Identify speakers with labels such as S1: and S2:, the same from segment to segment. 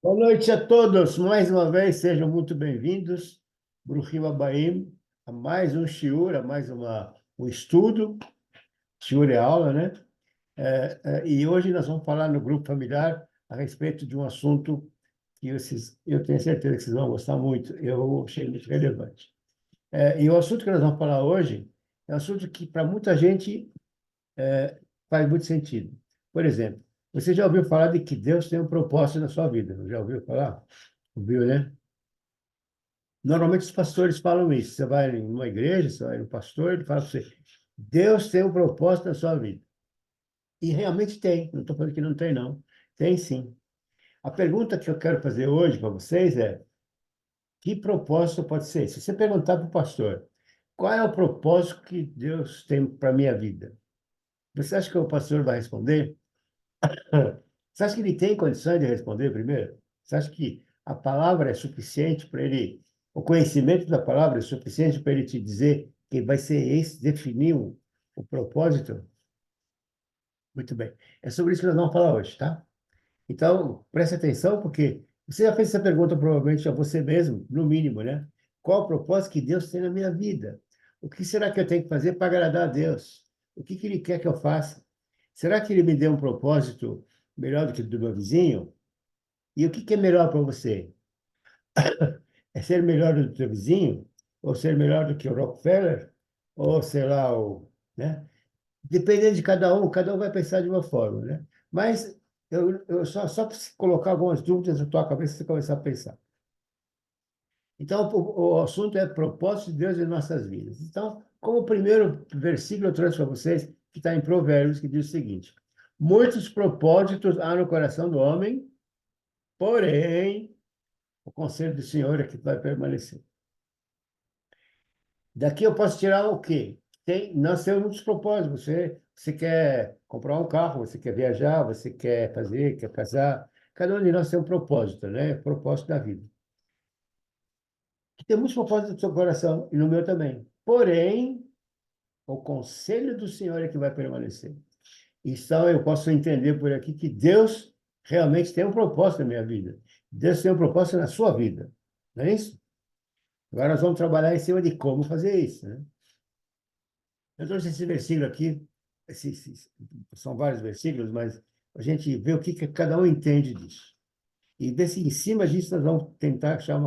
S1: Boa noite a todos. Mais uma vez, sejam muito bem-vindos. Bruhim Abaim, a mais um shiur, a mais um estudo. Shiur é aula, né? E hoje nós vamos falar no grupo familiar a respeito de um assunto que eu tenho certeza que vocês vão gostar muito. Eu achei muito relevante. E o assunto que nós vamos falar hoje é um assunto que, para muita gente, faz muito sentido. Por exemplo, você já ouviu falar de que Deus tem um propósito na sua vida? Já ouviu falar? Ouviu, né? Normalmente os pastores falam isso. Você vai em uma igreja, você vai no pastor, ele fala para você: Deus tem um propósito na sua vida. E realmente tem. Não estou falando que não tem, não. Tem sim. A pergunta que eu quero fazer hoje para vocês é: que propósito pode ser? Se você perguntar para o pastor, qual é o propósito que Deus tem para a minha vida? Você acha que o pastor vai responder? Você acha que ele tem condições de responder primeiro? Você acha que a palavra é suficiente para ele, o conhecimento da palavra é suficiente para ele te dizer que vai ser esse, definir o propósito? Muito bem. É sobre isso que nós vamos falar hoje, tá? Então, preste atenção, porque você já fez essa pergunta provavelmente a você mesmo, no mínimo, né? Qual o propósito que Deus tem na minha vida? O que será que eu tenho que fazer para agradar a Deus? O que Ele quer que eu faça? Será que Ele me deu um propósito melhor do que o do meu vizinho? E o que é melhor para você? É ser melhor do que o teu vizinho? Ou ser melhor do que o Rockefeller? Ou, sei lá, né? Dependendo de cada um vai pensar de uma forma, né? Mas eu só para colocar algumas dúvidas na tua cabeça, você começar a pensar. Então, o assunto é propósito de Deus em nossas vidas. Então, como o primeiro versículo eu trouxe para vocês, que está em Provérbios, que diz o seguinte: muitos propósitos há no coração do homem, porém o conselho do Senhor é que vai permanecer. Daqui eu posso tirar o quê? Nós temos muitos propósitos. Você quer comprar um carro, você quer viajar, você quer casar. Cada um de nós tem um propósito, né? Propósito da vida. E tem muitos propósitos no seu coração e no meu também. Porém, o conselho do Senhor é que vai permanecer. Então, eu posso entender por aqui que Deus realmente tem um propósito na minha vida. Deus tem um propósito na sua vida. Não é isso? Agora nós vamos trabalhar em cima de como fazer isso, né? Eu trouxe esse versículo aqui, são vários versículos, mas a gente vê o que cada um entende disso. E ver se em cima disso nós vamos tentar achar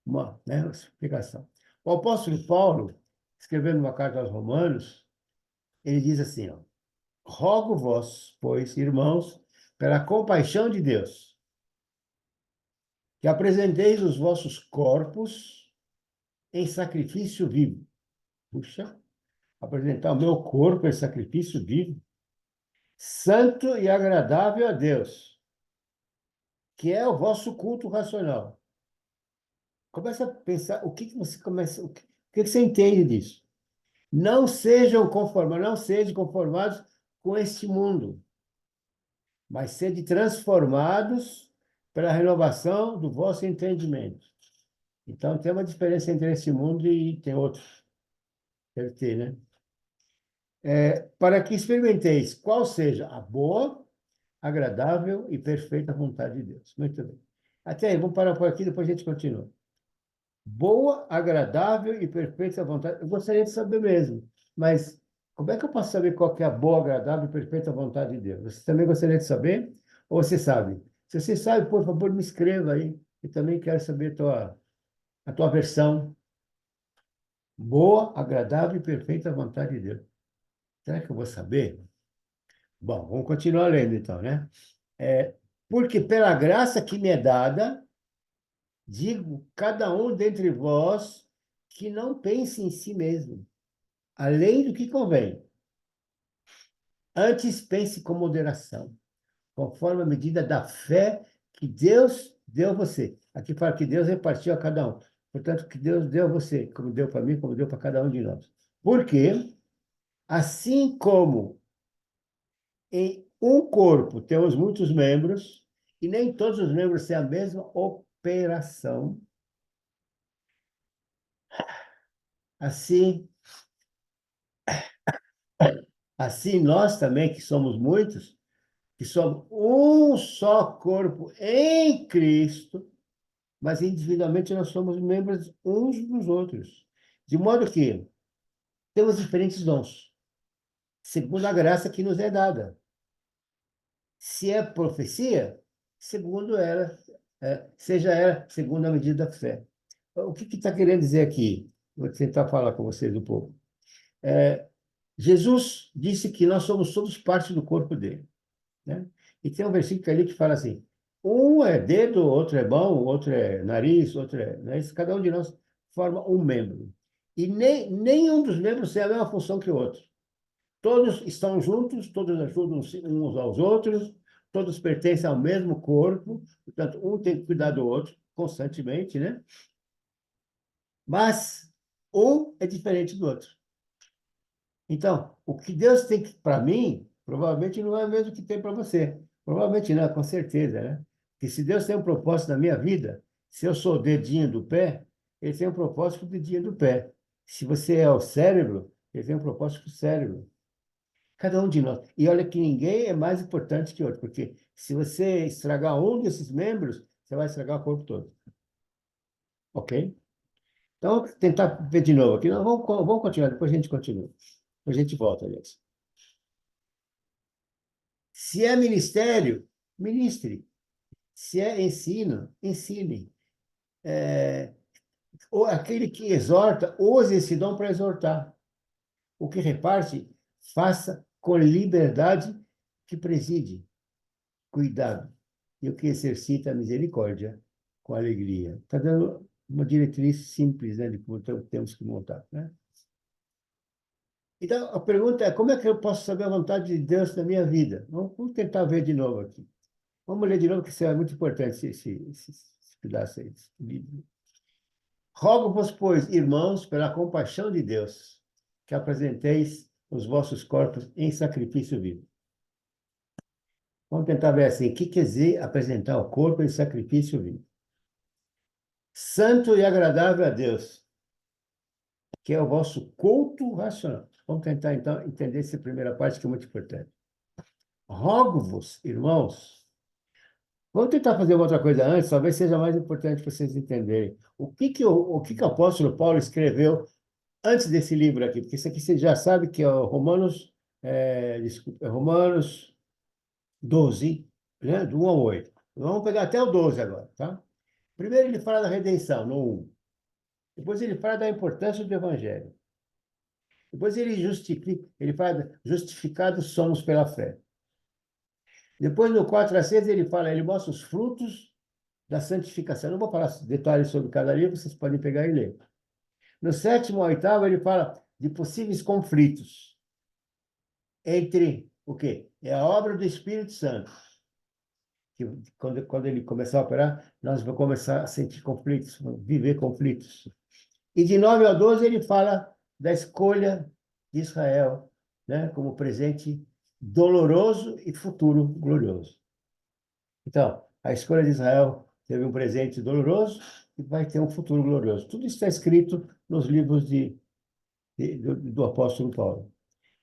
S1: uma explicação. O apóstolo Paulo, escrevendo uma carta aos Romanos, ele diz assim, ó, rogo-vos, pois, irmãos, pela compaixão de Deus, que apresenteis os vossos corpos em sacrifício vivo. Puxa, apresentar o meu corpo em sacrifício vivo, santo e agradável a Deus, que é o vosso culto racional. Começa a pensar o que que você começa, o que você entende disso? Não sejam conformados com este mundo, mas sede transformados pela renovação do vosso entendimento. Então, tem uma diferença entre esse mundo e tem outro. Deve ter, né? Para que experimenteis qual seja a boa, agradável e perfeita vontade de Deus. Muito bem. Até aí, vamos parar por aqui, depois a gente continua. Boa, agradável e perfeita vontade. Eu gostaria de saber mesmo, mas como é que eu posso saber qual que é a boa, agradável e perfeita vontade de Deus? Você também gostaria de saber? Ou você sabe? Se você sabe, por favor, me escreva aí. Eu também quero saber a tua versão. Boa, agradável e perfeita vontade de Deus. Será que eu vou saber? Bom, vamos continuar lendo então, né? É, porque pela graça que me é dada, digo, cada um dentre vós que não pense em si mesmo, além do que convém. Antes pense com moderação, conforme a medida da fé que Deus deu a você. Aqui fala que Deus repartiu a cada um. Portanto, que Deus deu a você, como deu para mim, como deu para cada um de nós. Porque, assim como em um corpo temos muitos membros, e nem todos os membros têm a mesma operação, assim, assim nós também, que somos muitos, que somos um só corpo em Cristo, mas individualmente nós somos membros uns dos outros. De modo que temos diferentes dons, segundo a graça que nos é dada. Se é profecia, segundo ela, seja ela segundo a medida da fé. O que está querendo dizer aqui? Vou tentar falar com vocês um pouco. Jesus disse que nós somos todos parte do corpo dele, né? E tem um versículo ali que fala assim: um é dedo, outro é mão, outro é nariz, outro é. Né? Cada um de nós forma um membro. E nenhum dos membros tem a mesma função que o outro. Todos estão juntos, todos ajudam uns aos outros, todos pertencem ao mesmo corpo, portanto, um tem que cuidar do outro constantemente, né? Mas um é diferente do outro. Então, o que Deus tem para mim, provavelmente não é o mesmo que tem para você. Provavelmente não, com certeza, né? Porque se Deus tem um propósito na minha vida, se eu sou o dedinho do pé, ele tem um propósito com o dedinho do pé. Se você é o cérebro, ele tem um propósito com o cérebro. Cada um de nós. E olha que ninguém é mais importante que outro, porque se você estragar um desses membros, você vai estragar o corpo todo. Ok? Então, vou tentar ver de novo aqui. Não, vamos continuar, depois a gente continua. Depois a gente volta, aliás. Se é ministério, ministre. Se é ensino, ensine. Ou aquele que exorta, use esse dom para exortar. O que reparte, faça com liberdade que preside. Cuidado. E o que exercita a misericórdia com alegria. Está dando uma diretriz simples, né, de como temos que montar, né? Então, a pergunta é, como é que eu posso saber a vontade de Deus na minha vida? Vamos tentar ver de novo aqui. Vamos ler de novo, que isso é muito importante, esse pedaço aí, esse livro. Rogo-vos, pois, irmãos, pela compaixão de Deus, que apresenteis os vossos corpos em sacrifício vivo. Vamos tentar ver assim, o que quer dizer apresentar o corpo em sacrifício vivo? Santo e agradável a Deus, que é o vosso culto racional. Vamos tentar, então, entender essa primeira parte, que é muito importante. Rogo-vos, irmãos. Vamos tentar fazer uma outra coisa antes, talvez seja mais importante para vocês entenderem. O que o apóstolo Paulo escreveu antes desse livro aqui? Porque isso aqui você já sabe que é o Romanos, desculpa, é Romanos 12, né? Do 1 ao 8. Vamos pegar até o 12 agora, tá? Primeiro ele fala da redenção, no 1. Depois ele fala da importância do evangelho. Depois ele justifica, ele fala, justificados somos pela fé. Depois, no 4 a 6, ele fala, ele mostra os frutos da santificação. Eu não vou falar detalhes sobre cada livro, vocês podem pegar e ler. No 7º ao 8º, ele fala de possíveis conflitos entre o quê? É a obra do Espírito Santo. Que quando ele começar a operar, nós vamos começar a sentir conflitos, viver conflitos. E de 9 ao 12, ele fala da escolha de Israel, né, como presente doloroso e futuro glorioso. Então, a escolha de Israel teve um presente doloroso e vai ter um futuro glorioso. Tudo isso está escrito nos livros do apóstolo Paulo.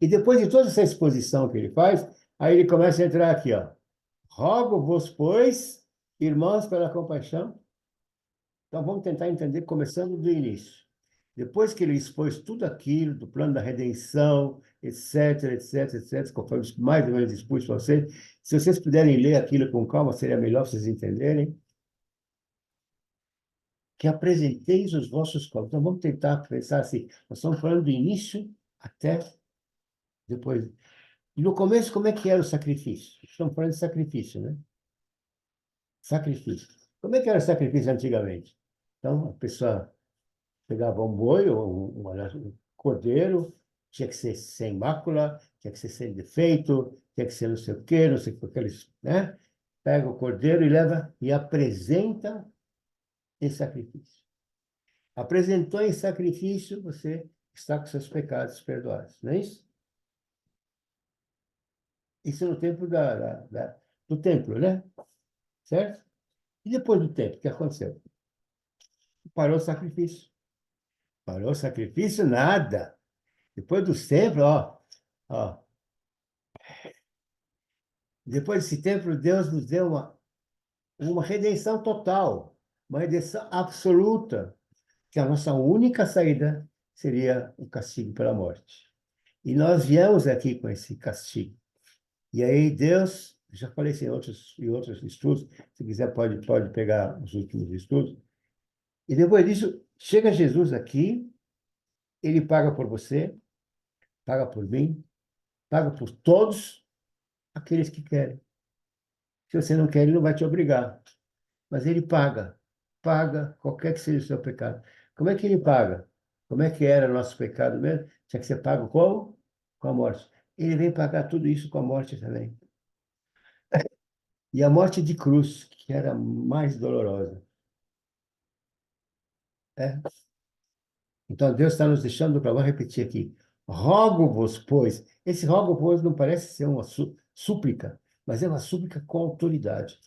S1: E depois de toda essa exposição que ele faz, aí ele começa a entrar aqui, ó. Rogo-vos, pois, irmãos, pela compaixão. Então, vamos tentar entender, começando do início. Depois que ele expôs tudo aquilo, do plano da redenção, etc, etc, etc, conforme mais ou menos expus para vocês, se vocês puderem ler aquilo com calma, seria melhor vocês entenderem. Que apresenteis os vossos corpos. Então, vamos tentar pensar assim, nós estamos falando do início até depois. E no começo, como é que era o sacrifício? Estamos falando de sacrifício, né? Sacrifício. Como é que era o sacrifício antigamente? Então, a pessoa pegava um boi ou um cordeiro, tinha que ser sem mácula, tinha que ser sem defeito, tinha que ser não sei o quê, não sei o que, aqueles, né? Pega o cordeiro e leva e apresenta em sacrifício. Apresentou em sacrifício, você está com seus pecados perdoados, não é isso? Isso no tempo do templo, né? Certo? E depois do templo, o que aconteceu? Parou o sacrifício. Parou o sacrifício, nada. Depois do templo, ó, Depois desse tempo, Deus nos deu uma redenção total, uma redenção absoluta, que a nossa única saída seria o castigo pela morte. E nós viemos aqui com esse castigo. E aí Deus, já falei isso em outros estudos, se quiser pode pegar os últimos estudos. E depois disso, chega Jesus aqui, ele paga por você, paga por mim, paga por todos aqueles que querem. Se você não quer, ele não vai te obrigar. Mas ele paga qualquer que seja o seu pecado. Como é que ele paga? Como é que era o nosso pecado mesmo? Tinha que ser pago como? Com a morte. Ele vem pagar tudo isso com a morte também. E a morte de cruz, que era mais dolorosa. É. Então, Deus está nos deixando para, vou repetir aqui. Rogo-vos, pois. Esse rogo-vos não parece ser uma súplica, mas é uma súplica com autoridade.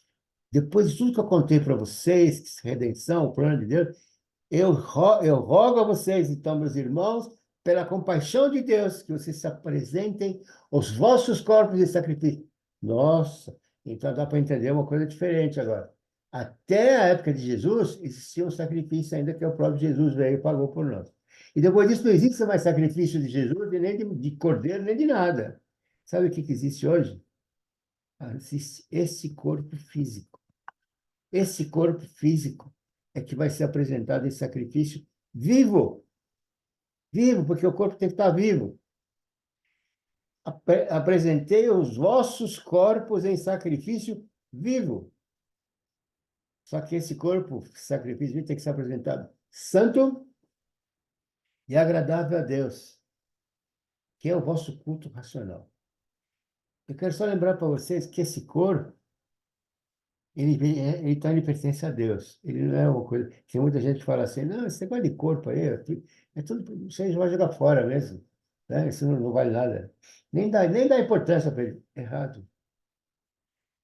S1: Depois de tudo que eu contei para vocês, redenção, o plano de Deus, eu rogo a vocês, então, meus irmãos, pela compaixão de Deus, que vocês se apresentem os vossos corpos em sacrifício. Nossa, então dá para entender uma coisa diferente agora. Até a época de Jesus, existia um sacrifício ainda que o próprio Jesus veio e pagou por nós. E depois disso não existe mais sacrifício de Jesus, nem de cordeiro, nem de nada. Sabe o que existe hoje? Existe esse corpo físico. Esse corpo físico é que vai ser apresentado em sacrifício vivo, vivo, porque o corpo tem que estar vivo. Apresentei os vossos corpos em sacrifício vivo. Só que esse corpo, sacrifício vivo, tem que ser apresentado santo e agradável a Deus, que é o vosso culto racional. Eu quero só lembrar para vocês que esse corpo ele pertence a Deus. Ele não é uma coisa. Tem muita gente que fala assim: não, esse negócio de corpo aí, é tudo, você vai jogar fora mesmo. Né? Isso não vale nada. Nem dá importância para ele. Errado.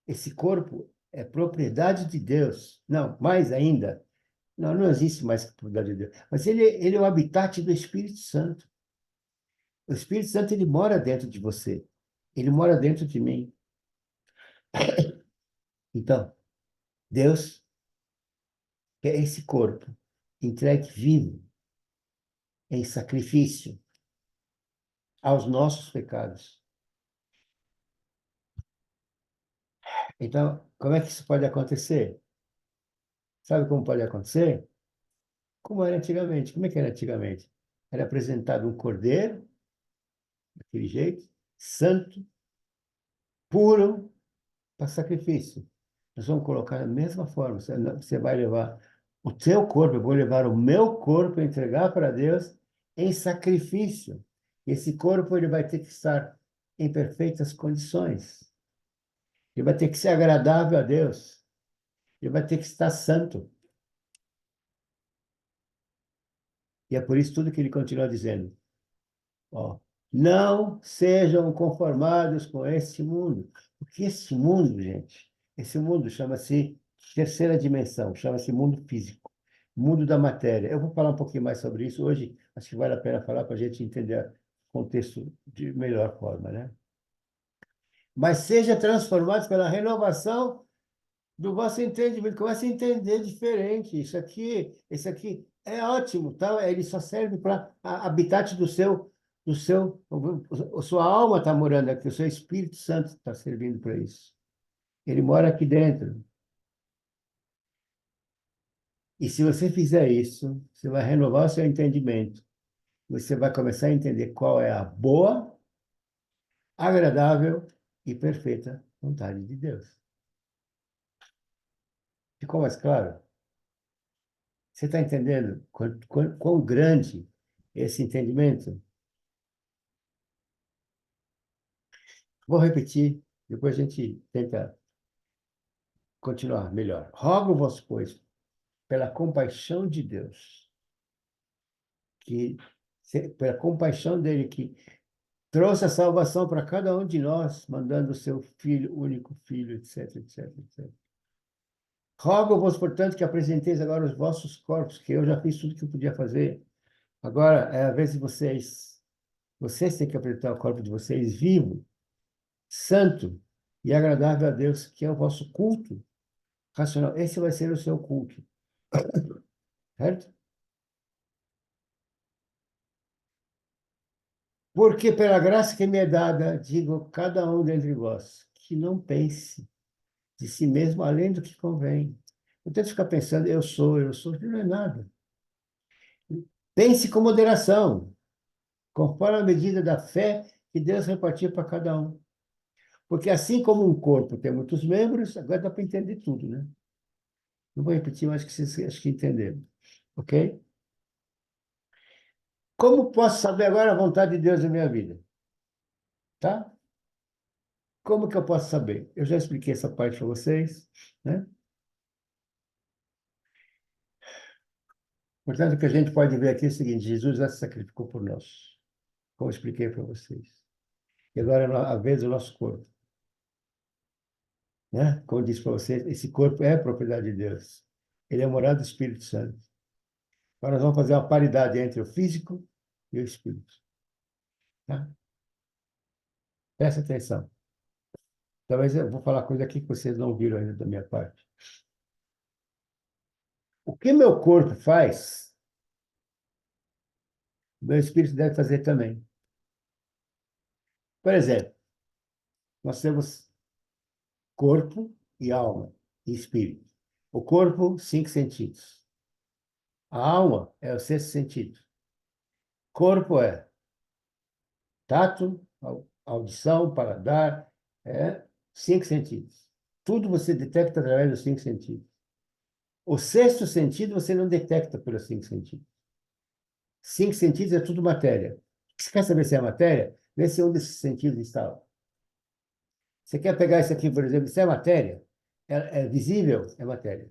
S1: Esse corpo é propriedade de Deus. Não, mais ainda. Não existe mais propriedade de Deus. Mas ele é o habitat do Espírito Santo. O Espírito Santo ele mora dentro de você. Ele mora dentro de mim. Então, Deus quer esse corpo entregue vivo em sacrifício aos nossos pecados. Então, como é que isso pode acontecer? Sabe como pode acontecer? Como era antigamente. Como é que era antigamente? Era apresentado um cordeiro, daquele jeito, santo, puro, para sacrifício. Nós vamos colocar da mesma forma. Você vai levar o teu corpo, eu vou levar o meu corpo, entregar para Deus em sacrifício. Esse corpo ele vai ter que estar em perfeitas condições. Ele vai ter que ser agradável a Deus. Ele vai ter que estar santo. E é por isso tudo que ele continua dizendo. Ó, não sejam conformados com este mundo. Porque esse mundo, gente, esse mundo chama-se terceira dimensão, chama-se mundo físico, mundo da matéria. Eu vou falar um pouquinho mais sobre isso hoje, acho que vale a pena falar para a gente entender o contexto de melhor forma, né? Mas seja transformados pela renovação do vosso entendimento. Comece a entender diferente. Esse aqui é ótimo, tá? Ele só serve para habitat a sua alma está morando aqui, o seu Espírito Santo está servindo para isso. Ele mora aqui dentro. E se você fizer isso, você vai renovar o seu entendimento. Você vai começar a entender qual é a boa, agradável e perfeita vontade de Deus. Ficou mais claro? Você está entendendo quão grande é esse entendimento? Vou repetir, depois a gente tenta continuar melhor. Rogo-vos, pois, pela compaixão de Deus, pela compaixão dele, que trouxe a salvação para cada um de nós, mandando o seu filho, único filho, etc, etc, etc. Rogo-vos, portanto, que apresenteis agora os vossos corpos, que eu já fiz tudo que eu podia fazer. Agora é a vez de vocês. Vocês têm que apresentar o corpo de vocês vivo, santo, e agradável a Deus, que é o vosso culto racional. Esse vai ser o seu culto, certo? Porque pela graça que me é dada, digo a cada um dentre vós, que não pense de si mesmo além do que convém. Não tente ficar pensando, eu sou, não é nada. Pense com moderação, conforme a medida da fé que Deus repartiu para cada um. Porque assim como um corpo tem muitos membros, agora dá para entender tudo, né? Não vou repetir, mas acho que entenderam. Ok? Como posso saber agora a vontade de Deus na minha vida? Tá? Como que eu posso saber? Eu já expliquei essa parte para vocês, né? Portanto, o que a gente pode ver aqui é o seguinte: Jesus já se sacrificou por nós, como eu expliquei para vocês. E agora é a vez do nosso corpo, né? Como eu disse para vocês, esse corpo é propriedade de Deus. Ele é morada do Espírito Santo. Agora nós vamos fazer uma paridade entre o físico e o espírito, tá? Presta atenção. Talvez eu vou falar coisa aqui que vocês não viram ainda da minha parte. O que meu corpo faz, meu espírito deve fazer também. Por exemplo, nós temos corpo e alma e espírito. O corpo, 5 sentidos. A alma é o sexto sentido. Corpo é tato, audição, paladar, 5 sentidos. Tudo você detecta através dos 5 sentidos. O sexto sentido você não detecta pelos 5 sentidos. 5 sentidos é tudo matéria. Você quer saber se é matéria? Vê se um desses sentidos está lá. Você quer pegar isso aqui, por exemplo, isso é matéria? É visível? É matéria.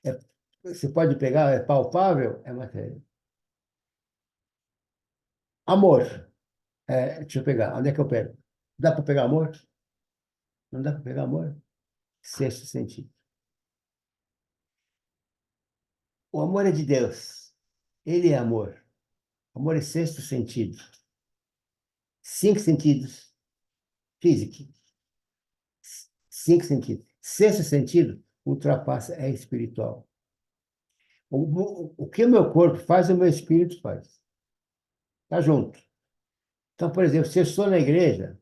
S1: É, você pode pegar, é palpável? É matéria. Amor. Deixa eu pegar. Onde é que eu pego? Dá para pegar amor? Não dá para pegar amor? Sexto sentido. O amor é de Deus. Ele é amor. Amor é sexto sentido. 5 sentidos. Físico. 5 sentidos. Sexto sentido ultrapassa, é espiritual. O que o meu corpo faz, o meu espírito faz. Está junto. Então, por exemplo, se eu estou na igreja,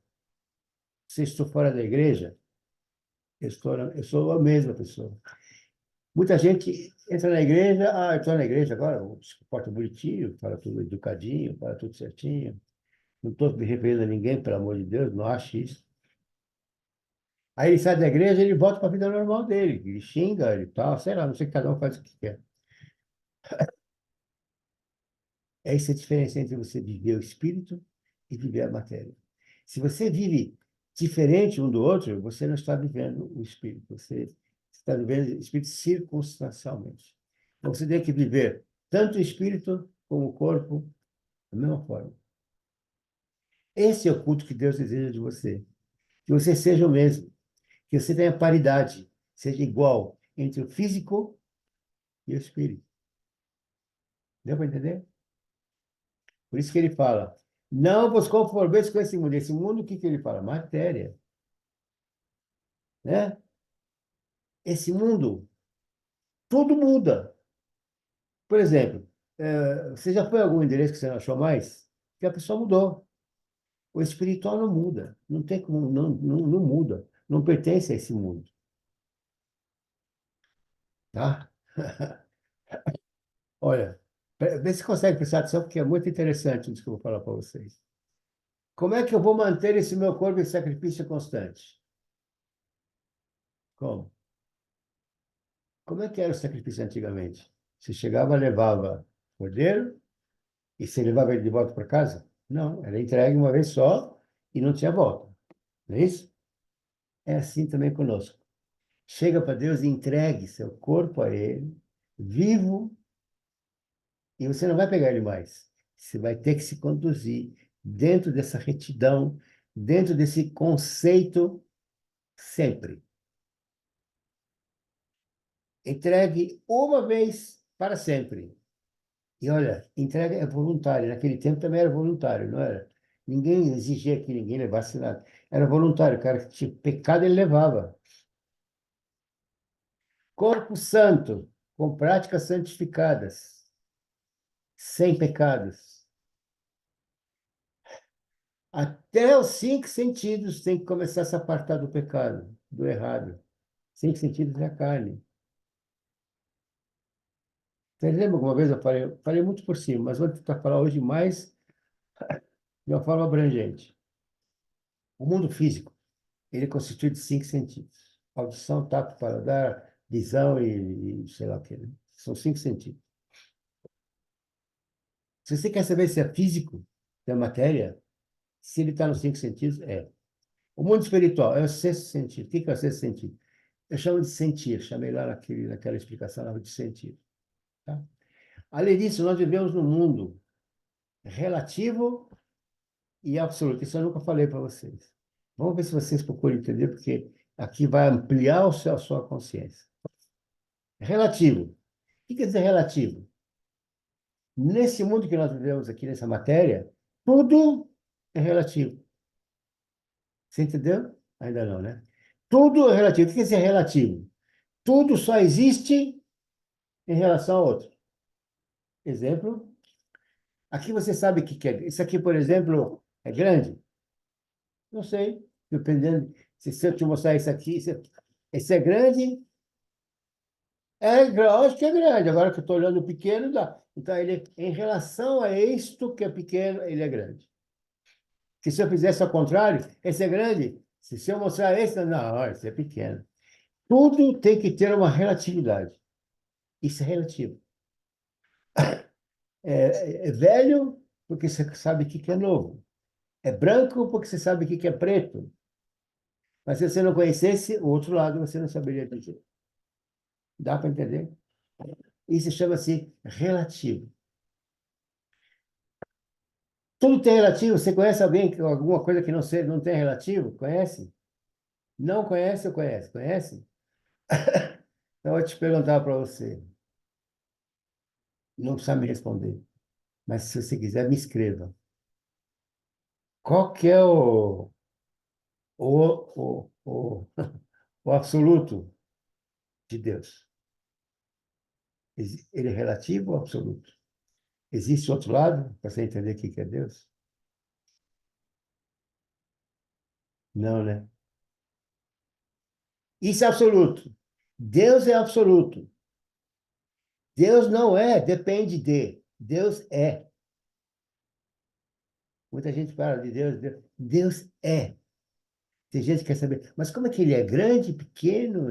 S1: se eu estou fora da igreja, eu sou a mesma pessoa. Muita gente entra na igreja, eu estou na igreja agora, se comporta bonitinho, fala tudo educadinho, fala tudo certinho. Não estou me referindo a ninguém, pelo amor de Deus, não acho isso. Aí ele sai da igreja, ele volta para a vida normal dele. Ele xinga, ele tal, sei lá, não sei, cada um faz o que quer. Essa é a diferença entre você viver o espírito e viver a matéria. Se você vive diferente um do outro, você não está vivendo o espírito, você está vivendo o espírito circunstancialmente. Então, você tem que viver tanto o espírito como o corpo da mesma forma. Esse é o culto que Deus deseja de você. Que você seja o mesmo, que você tenha paridade, seja igual entre o físico e o espírito. Deu para entender? Por isso que ele fala, não vos conformeis com esse mundo. Esse mundo, o que que ele fala? Matéria, né? Esse mundo, tudo muda. Por exemplo, você já foi a algum endereço que você não achou mais? Que a pessoa mudou. O espiritual não muda. Não tem como, não muda. Não pertence a esse mundo, tá? Olha, vê se consegue prestar atenção, porque é muito interessante isso que eu vou falar para vocês. Como é que eu vou manter esse meu corpo em sacrifício constante? Como? Como é que era o sacrifício antigamente? Você chegava, levava cordeiro e você levava ele de volta para casa? Não, era entregue uma vez só e não tinha volta. Não é isso? É assim também conosco. Chega para Deus e entregue seu corpo a Ele, vivo, e você não vai pegar ele mais. Você vai ter que se conduzir dentro dessa retidão, dentro desse conceito sempre. Entregue uma vez para sempre. E olha, entrega é voluntária. Naquele tempo também era voluntário, não era? Ninguém exigia que ninguém levasse nada. Era voluntário, o cara que tinha pecado, ele levava. Corpo santo, com práticas santificadas, sem pecados. Até os cinco sentidos tem que começar a se apartar do pecado, do errado. Cinco sentidos é a carne. Você lembra alguma vez eu falei muito por cima, mas vou tentar falar hoje mais de uma forma abrangente. O mundo físico, ele é constituído de cinco sentidos. Audição, tato, paladar, visão e sei lá o que, né? São cinco sentidos. Se você quer saber se é físico, se é matéria, se ele está nos cinco sentidos, é. O mundo espiritual é o sexto sentido. O que é o sexto sentido? Eu chamo de sentir, chamei lá naquela explicação lá de sentir. Tá? Além disso, nós vivemos num mundo relativo e absoluto. Isso eu nunca falei para vocês. Vamos ver se vocês procuram entender, porque aqui vai ampliar a sua consciência. Relativo. O que quer dizer relativo? Nesse mundo que nós vivemos aqui, nessa matéria, tudo é relativo. Você entendeu? Ainda não, né? Tudo é relativo. O que quer dizer relativo? Tudo só existe em relação ao outro. Exemplo, aqui você sabe o que que é. Isso aqui, por exemplo, é grande? Não sei. Dependendo. Se eu te mostrar isso aqui, esse é grande? Acho que é grande. Agora que eu estou olhando o pequeno, dá. Então, ele, em relação a isto que é pequeno, ele é grande. Que se eu fizesse ao contrário, esse é grande. Se eu mostrar esse, não, esse é pequeno. Tudo tem que ter uma relatividade. Isso é relativo. É velho porque você sabe o que que é novo. É branco porque você sabe o que que é preto. Mas se você não conhecesse o outro lado, você não saberia dizer. Dá para entender? Isso chama-se relativo. Tudo tem relativo. Você conhece alguém, alguma coisa que não tem relativo? Conhece? Não conhece ou conhece? Conhece? Então, eu vou te perguntar para você. Não precisa me responder. Mas se você quiser, me escreva. Qual que é o absoluto de Deus? Ele é relativo ou absoluto? Existe outro lado para você entender o que que é Deus? Não, né? Isso é absoluto. Deus é absoluto. Deus não é, depende de. Deus é. Muita gente fala de Deus. Deus é. Tem gente que quer saber, mas como é que ele é grande, pequeno?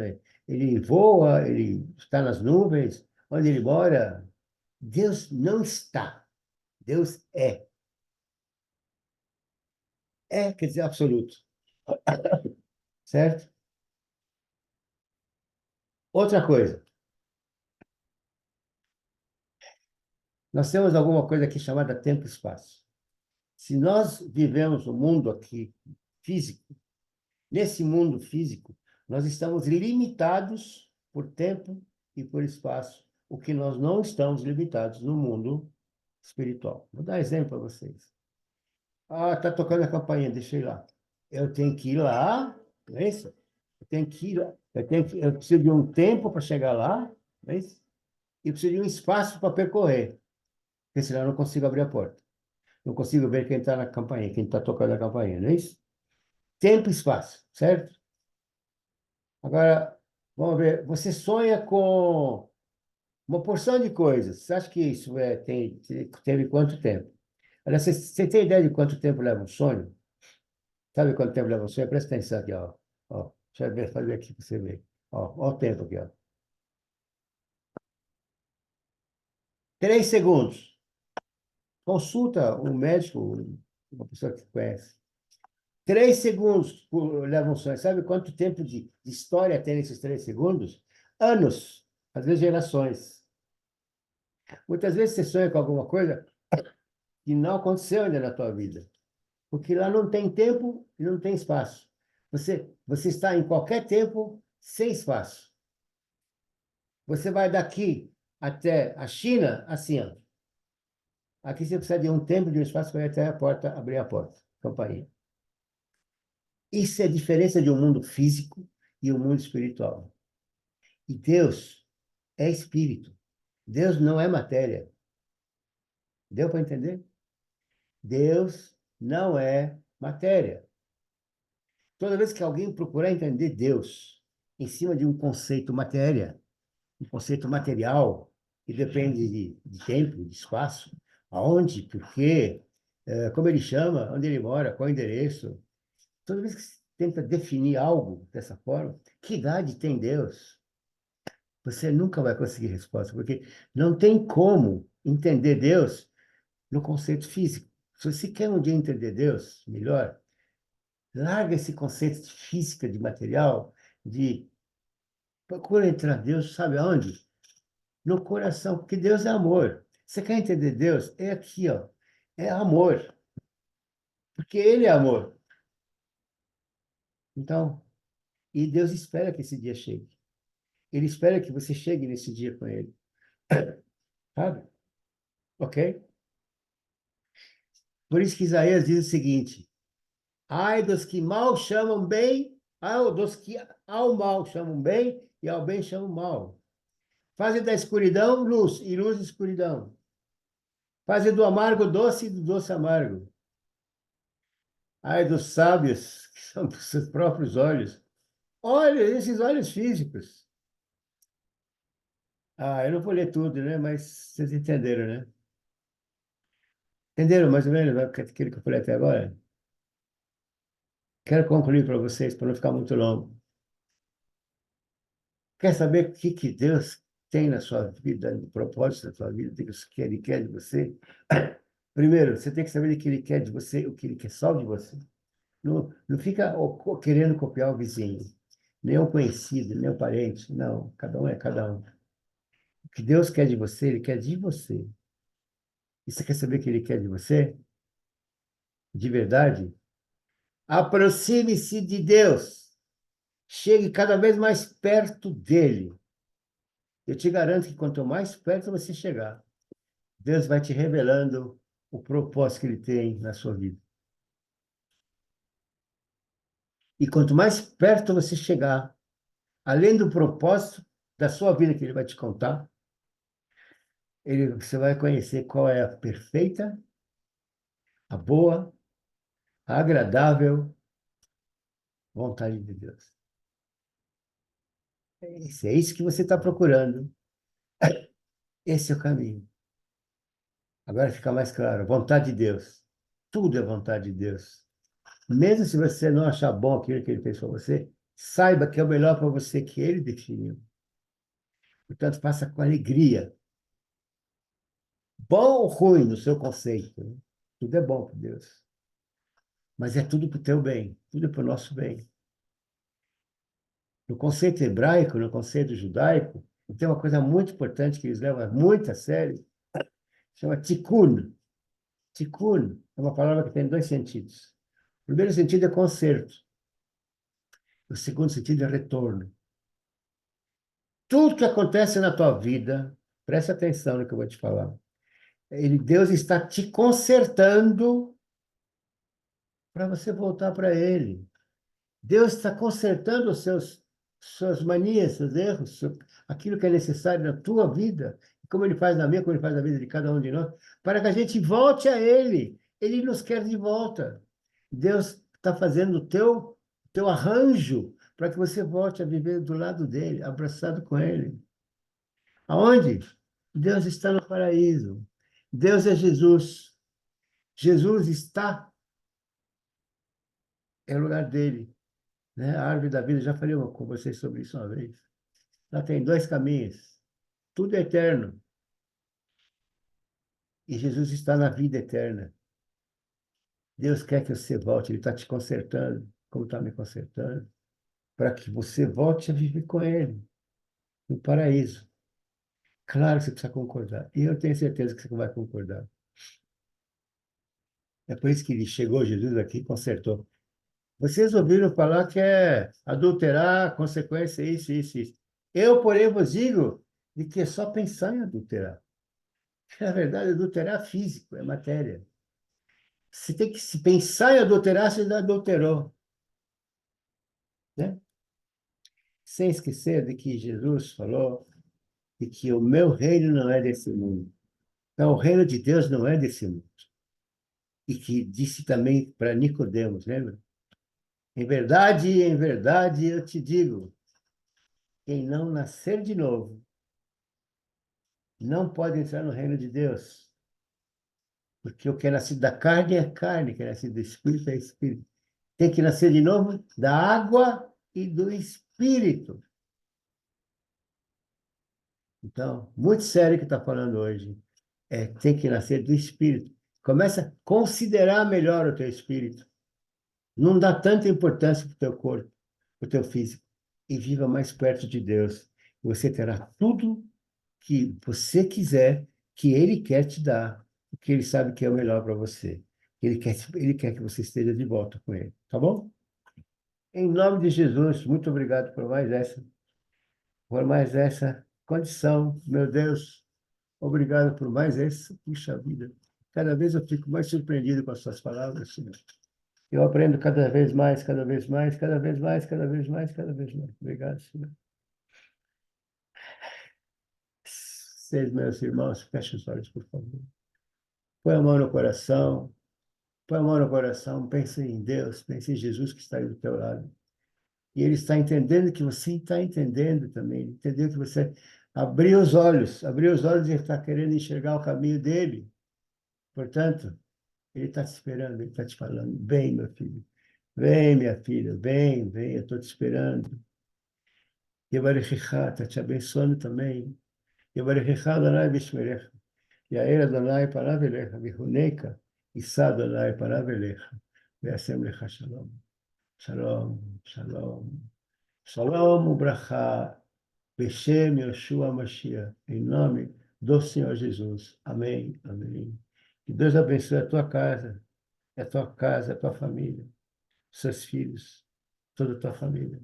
S1: Ele voa, ele está nas nuvens? Onde ele mora? Deus não está. Deus é. É, quer dizer, absoluto. Certo? Outra coisa. Nós temos alguma coisa aqui chamada tempo e espaço. Se nós vivemos o mundo aqui físico, nesse mundo físico, nós estamos limitados por tempo e por espaço, o que nós não estamos limitados no mundo espiritual. Vou dar exemplo para vocês. Ah, tá tocando a campainha, deixa eu ir lá. Eu tenho que ir lá, não é isso? Eu tenho que ir lá. Eu preciso de um tempo para chegar lá, não é isso? E preciso de um espaço para percorrer, porque senão eu não consigo abrir a porta. Não consigo ver quem está na campainha, quem está tocando a campainha, não é isso? Tempo e espaço, certo? Agora, vamos ver. Você sonha com uma porção de coisas. Você acha que isso teve quanto tempo? Olha, você tem ideia de quanto tempo leva um sonho? Sabe quanto tempo leva um sonho? Presta atenção aqui, ó. Ó, deixa eu fazer aqui para você ver. Ó o tempo aqui, ó. 3 segundos. Consulta um médico, uma pessoa que conhece. 3 segundos leva um sonho. Sabe quanto tempo de história tem nesses 3 segundos? Anos, às vezes gerações. Muitas vezes você sonha com alguma coisa que não aconteceu ainda na tua vida, porque lá não tem tempo e não tem espaço. Você está em qualquer tempo sem espaço. Você vai daqui até a China assim, ó. Aqui você precisa de um tempo, de um espaço para ir até a porta, abrir a porta, campainha. Isso é a diferença de um mundo físico e um mundo espiritual. E Deus é espírito. Deus não é matéria. Deu para entender? Deus não é matéria. Toda vez que alguém procurar entender Deus em cima de um conceito matéria, um conceito material, que depende de tempo, de espaço, aonde, por quê, como ele chama, onde ele mora, qual é o endereço. Toda vez que se tenta definir algo dessa forma, que idade tem Deus? Você nunca vai conseguir resposta, porque não tem como entender Deus no conceito físico. Se você quer um dia entender Deus melhor, larga esse conceito de física, de material, de procura entrar Deus, sabe aonde? No coração, porque Deus é amor. Você quer entender Deus? É aqui, ó. É amor, porque Ele é amor. Então, e Deus espera que esse dia chegue. Ele espera que você chegue nesse dia com Ele, sabe? Ok? Por isso que Isaías diz o seguinte: ai dos que mal chamam bem, ai dos que ao mal chamam bem e ao bem chamam mal. Fazem da escuridão luz e luz escuridão. Fazem do amargo doce e do doce amargo. Ai dos sábios, que são dos seus próprios olhos. Olha, esses olhos físicos. Ah, eu não vou ler tudo, né? Mas vocês entenderam, né? Entenderam mais ou menos aquilo que eu falei até agora? Quero concluir para vocês, para não ficar muito longo. Quer saber o que Deus tem na sua vida, no propósito da sua vida, o que Ele quer de você? Primeiro, você tem que saber o que Ele quer de você, o que Ele quer só de você. Não fica querendo copiar o vizinho, nem o conhecido, nem o parente. Não, cada um é cada um. O que Deus quer de você, Ele quer de você. E você quer saber o que Ele quer de você? De verdade? Aproxime-se de Deus. Chegue cada vez mais perto dele. Eu te garanto que quanto mais perto você chegar, Deus vai te revelando o propósito que Ele tem na sua vida. E quanto mais perto você chegar, além do propósito da sua vida que Ele vai te contar, você vai conhecer qual é a perfeita, a boa, a agradável vontade de Deus. É isso que você está procurando. Esse é o caminho. Agora fica mais claro, vontade de Deus. Tudo é vontade de Deus. Mesmo se você não achar bom aquilo que Ele fez para você, saiba que é o melhor para você que Ele definiu. Portanto, faça com alegria. Bom ou ruim no seu conceito, né? Tudo é bom para Deus. Mas é tudo para o teu bem, tudo é para o nosso bem. No conceito hebraico, no conceito judaico, tem uma coisa muito importante que eles levam muito a sério, chama tikkun. Tikkun é uma palavra que tem dois sentidos. O primeiro sentido é conserto. O segundo sentido é retorno. Tudo que acontece na tua vida, presta atenção no que eu vou te falar. Deus está te consertando para você voltar para Ele. Deus está consertando os suas manias, seus erros, aquilo que é necessário na tua vida, como Ele faz na minha, como Ele faz na vida de cada um de nós, para que a gente volte a Ele. Ele nos quer de volta. Deus está fazendo o teu arranjo para que você volte a viver do lado dele, abraçado com Ele. Aonde? Deus está no paraíso. Deus é Jesus. Jesus está, é o lugar dele, né? A árvore da vida, já falei com vocês sobre isso uma vez. Ela tem dois caminhos. Tudo é eterno. E Jesus está na vida eterna. Deus quer que você volte. Ele está te consertando, como está me consertando, para que você volte a viver com Ele, no paraíso. Claro que você precisa concordar. E eu tenho certeza que você vai concordar. É por isso que ele chegou, Jesus, aqui e consertou. Vocês ouviram falar que é adulterar, consequência, isso, isso, isso. Eu, porém, vos digo de que é só pensar em adulterar. Na verdade, adulterar é físico, é matéria. Você tem que se pensar em adulterar, você já adulterou. né? Sem esquecer de que Jesus falou e que o meu reino não é desse mundo. Então, o reino de Deus não é desse mundo. E que disse também para Nicodemos, lembra? Em verdade eu te digo, quem não nascer de novo não pode entrar no reino de Deus. Porque o que é nascido da carne é carne, o que é nascido do espírito é espírito. Tem que nascer de novo da água e do espírito. Então, muito sério o que está falando hoje. Tem que nascer do espírito. Começa a considerar melhor o teu espírito. Não dá tanta importância para o teu corpo, para o teu físico. E viva mais perto de Deus. Você terá tudo que você quiser, que Ele quer te dar, porque Ele sabe que é o melhor para você. Ele quer que você esteja de volta com Ele. Tá bom? Em nome de Jesus, muito obrigado por mais essa condição. Meu Deus, obrigado por mais essa. Puxa vida. Cada vez eu fico mais surpreendido com as suas palavras, Senhor. Eu aprendo cada vez mais, cada vez mais, cada vez mais, cada vez mais, cada vez mais. Obrigado, Senhor. Vocês, meus irmãos, fechem os olhos, por favor. Põe a mão no coração, põe a mão no coração, pense em Deus, pense em Jesus que está aí do teu lado. E Ele está entendendo que você está entendendo também, Ele entendeu que você abriu os olhos e está querendo enxergar o caminho dele. Portanto, Ele está te esperando, Ele está te falando, vem, meu filho, vem, minha filha, vem, vem, eu estou te esperando. Yevarechecha, está te abençoando também. Yevarechecha Adonai Bishmerecha. Yair Adonai Parav Elecha. Vihuneika Issa Adonai Parav Elecha. Ve'asem lecha shalom. Shalom, shalom. Shalom ubracha. Beshem Yoshua Mashiach. Em nome do Senhor Jesus. Amém, amém. Que Deus abençoe a tua casa, a tua família, seus filhos, toda a tua família.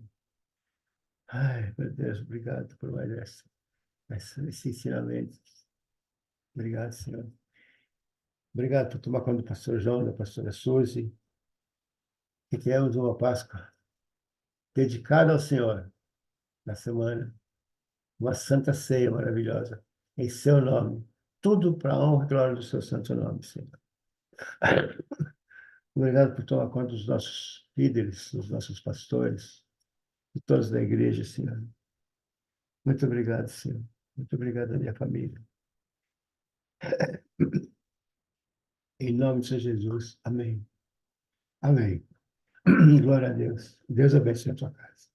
S1: Ai, meu Deus, obrigado por mais esse ensinamento. Obrigado, Senhor. Obrigado por tomar conta do pastor João, da pastora Suzy, que tenhamos uma Páscoa dedicada ao Senhor na semana, uma santa ceia maravilhosa, em seu nome. Tudo para a honra e glória do seu santo nome, Senhor. Obrigado por tomar conta dos nossos líderes, dos nossos pastores, de todos da igreja, Senhor. Muito obrigado, Senhor. Muito obrigado à minha família. Em nome de Jesus. Amém. Amém. Glória a Deus. Deus abençoe a tua casa.